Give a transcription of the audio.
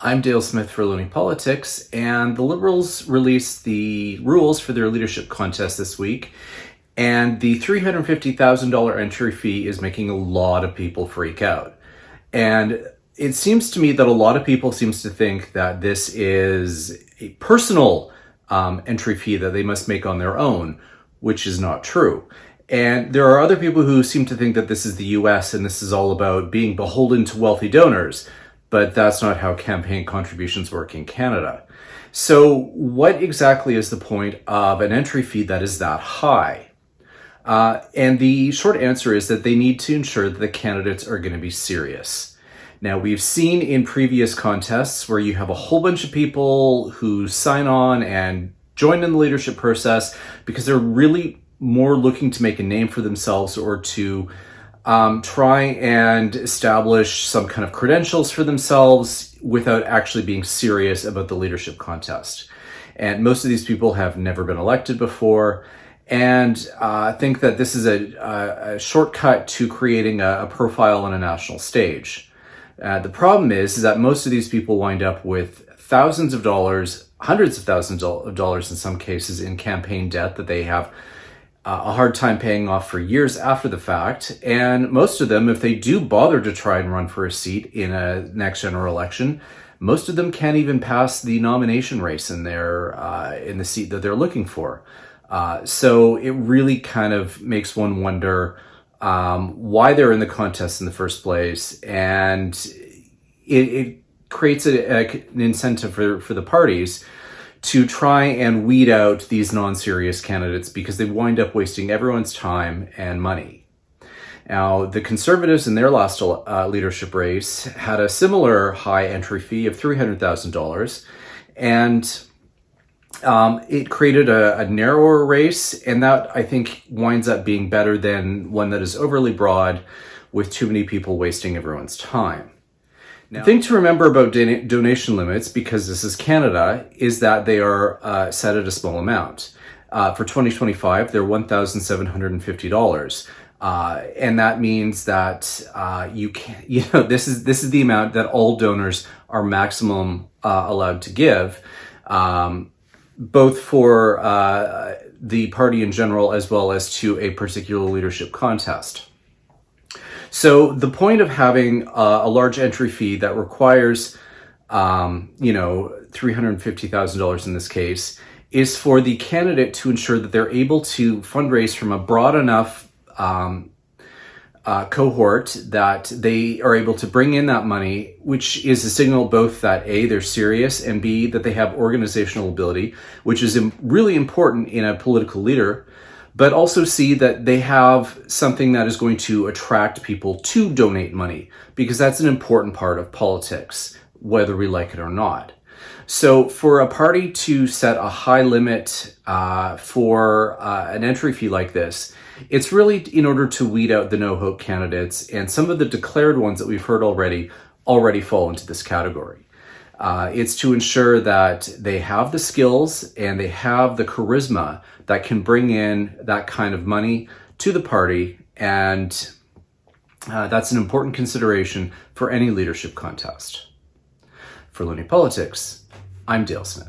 I'm Dale Smith for Looney Politics, and the Liberals released the rules for their leadership contest this week, and the $350,000 entry fee is making a lot of people freak out. And it seems to me that a lot of people seems to think that this is a personal entry fee that they must make on their own, which is not true. And there are other people who seem to think that this is the US and this is all about being beholden to wealthy donors, but that's not how campaign contributions work in Canada. So what exactly is the point of an entry fee that is that high? And the short answer is that they need to ensure that the candidates are going to be serious. Now, we've seen in previous contests where you have a whole bunch of people who sign on and join in the leadership process because they're really more looking to make a name for themselves or to try and establish some kind of credentials for themselves without actually being serious about the leadership contest. And most of these people have never been elected before and think that this is a shortcut to creating a profile on a national stage. The problem is that most of these people wind up with thousands of dollars, hundreds of thousands of dollars in some cases in campaign debt that they have a hard time paying off for years after the fact. And most of them, if they do bother to try and run for a seat in a next general election, most of them can't even pass the nomination race in the seat that they're looking for. So it really kind of makes one wonder why they're in the contest in the first place. And it creates an incentive for the parties to try and weed out these non-serious candidates because they wind up wasting everyone's time and money. Now, the Conservatives in their last leadership race had a similar high entry fee of $300,000, and it created a narrower race, and that, I think, winds up being better than one that is overly broad with too many people wasting everyone's time. Now, the thing to remember about donation limits, because this is Canada, is that they are set at a small amount. For 2025, they're $1,750. And that means that this is the amount that all donors are maximum allowed to give, both for the party in general as well as to a particular leadership contest. So the point of having a large entry fee that requires, $350,000 in this case, is for the candidate to ensure that they're able to fundraise from a broad enough cohort that they are able to bring in that money, which is a signal both that A, they're serious, and B, that they have organizational ability, which is really important in a political leader, but also see that they have something that is going to attract people to donate money, because that's an important part of politics, whether we like it or not. So for a party to set a high limit for an entry fee like this, it's really in order to weed out the no-hope candidates, and some of the declared ones that we've heard already fall into this category. It's to ensure that they have the skills and they have the charisma that can bring in that kind of money to the party, and that's an important consideration for any leadership contest. For Looney Politics, I'm Dale Smith.